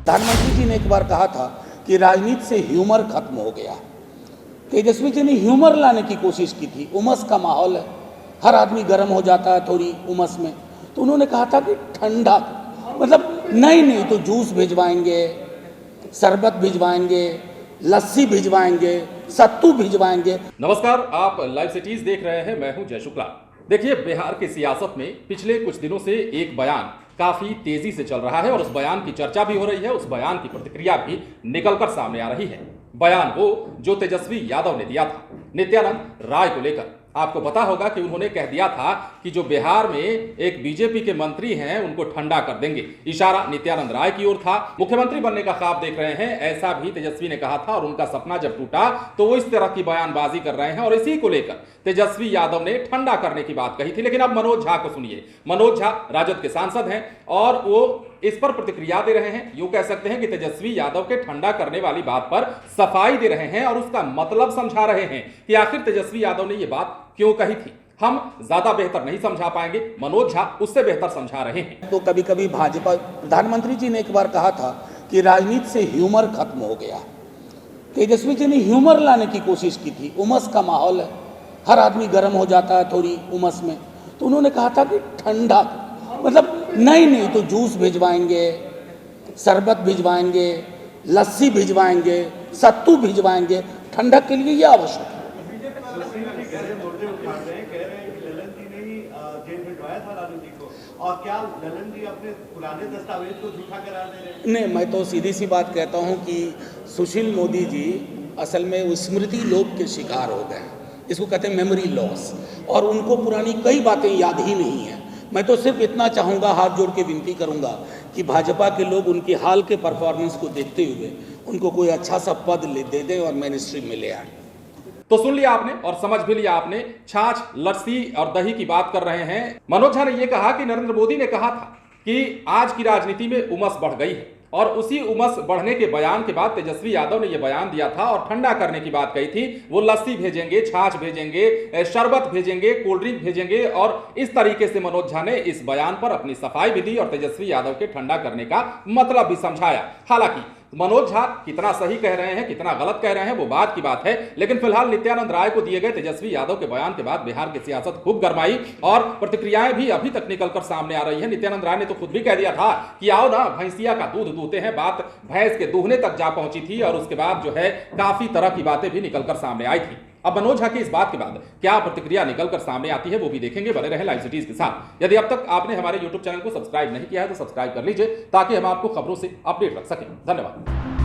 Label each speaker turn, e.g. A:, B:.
A: प्रधानमंत्री जी ने एक बार कहा था कि राजनीति से ह्यूमर खत्म हो गया। तेजस्वी जी ने ह्यूमर लाने की कोशिश की थी। उमस का माहौल है, हर आदमी गर्म हो जाता है थोड़ी उमस में, तो उन्होंने कहा था कि ठंडा, मतलब नहीं तो जूस भिजवाएंगे, शरबत भिजवाएंगे, लस्सी भिजवाएंगे, सत्तू भिजवाएंगे।
B: नमस्कार, आप लाइव सिटीज देख रहे हैं। मैं हूं जय शुक्ला। देखिए, बिहार की सियासत में पिछले कुछ दिनों से एक बयान काफी तेजी से चल रहा है और उस बयान की चर्चा भी हो रही है, उस बयान की प्रतिक्रिया भी निकलकर सामने आ रही है। बयान वो जो तेजस्वी यादव ने दिया था नित्यानंद राय को लेकर। आपको पता होगा कि उन्होंने कह दिया था कि जो बिहार में एक बीजेपी के मंत्री हैं उनको ठंडा कर देंगे। इशारा नित्यानंद राय की ओर था। मुख्यमंत्री बनने का ख्वाब देख रहे हैं, ऐसा भी तेजस्वी ने कहा था और उनका सपना जब टूटा तो वो इस तरह की बयानबाजी कर रहे हैं और इसी को लेकर तेजस्वी यादव ने ठंडा करने की बात कही थी। लेकिन अब मनोज झा को सुनिए। मनोज झा राजद के सांसद हैं और वो इस पर प्रतिक्रिया दे रहे हैं। यूं कह सकते हैं कि तेजस्वी यादव के ठंडा करने वाली बात पर सफाई दे रहे हैं और उसका मतलब समझा रहे हैं कि आखिर तेजस्वी यादव ने यह बात क्यों कही थी। हम ज्यादा बेहतर नहीं समझा पाएंगे, मनोज झा उससे बेहतर समझा रहे हैं।
A: तो कभी कभी भाजपा, प्रधानमंत्री जी ने एक बार कहा था कि राजनीति से ह्यूमर खत्म हो गया। तेजस्वी जी ने ह्यूमर लाने की कोशिश की थी। उमस का माहौल है, हर आदमी गर्म हो जाता है थोड़ी उमस में, तो उन्होंने कहा था कि ठंडा, मतलब नहीं तो जूस भिजवाएंगे, शरबत भिजवाएंगे, लस्सी भिजवाएंगे, सत्तू भिजवाएंगे। ठंडक के लिए यह आवश्यक है।
C: और क्या ललन जी अपने पुराने दस्तावेज को झूठा करार दे रहे हैं?
A: नहीं, मैं तो सीधी सी बात कहता हूं कि सुशील मोदी जी असल में स्मृति लोप के शिकार हो गए। इसको कहते हैं मेमोरी लॉस, और उनको पुरानी कई बातें याद ही नहीं है। मैं तो सिर्फ इतना चाहूँगा, हाथ जोड़ के विनती करूँगा कि भाजपा के लोग उनके हाल के परफॉर्मेंस को देखते हुए उनको कोई अच्छा सा पद दे दें और मिनिस्ट्री में ले आए।
B: तो सुन लिया आपने और समझ भी लिया आपने। छाछ, लस्सी और दही की बात कर रहे हैं। मनोज झा ने यह कहा कि नरेंद्र मोदी ने कहा था कि आज की राजनीति में उमस बढ़ गई है और उसी उमस बढ़ने के बयान के बाद तेजस्वी यादव ने यह बयान दिया था और ठंडा करने की बात कही थी। वो लस्सी भेजेंगे, छाछ भेजेंगे, शरबत भेजेंगे, कोल्ड ड्रिंक भेजेंगे और इस तरीके से मनोज झा ने इस बयान पर अपनी सफाई भी दी और तेजस्वी यादव के ठंडा करने का मतलब भी समझाया। हालांकि मनोज झा कितना सही कह रहे हैं, कितना गलत कह रहे हैं, वो बात की बात है। लेकिन फिलहाल नित्यानंद राय को दिए गए तेजस्वी यादव के बयान के बाद बिहार की सियासत खूब गरमाई और प्रतिक्रियाएं भी अभी तक निकलकर सामने आ रही है। नित्यानंद राय ने तो खुद भी कह दिया था कि आओ ना भैंसिया का दूध दूहते हैं। बात भैंस के दूहने तक जा पहुंची थी और उसके बाद जो है काफी तरह की बातें भी निकलकर सामने आई थी। अब मनोज झा की इस बात के बाद क्या प्रतिक्रिया निकलकर सामने आती है वो भी देखेंगे। बने रहे लाइव सिटीज के साथ। यदि अब तक आपने हमारे YouTube चैनल को सब्सक्राइब नहीं किया है तो सब्सक्राइब कर लीजिए ताकि हम आपको खबरों से अपडेट रख सकें। धन्यवाद।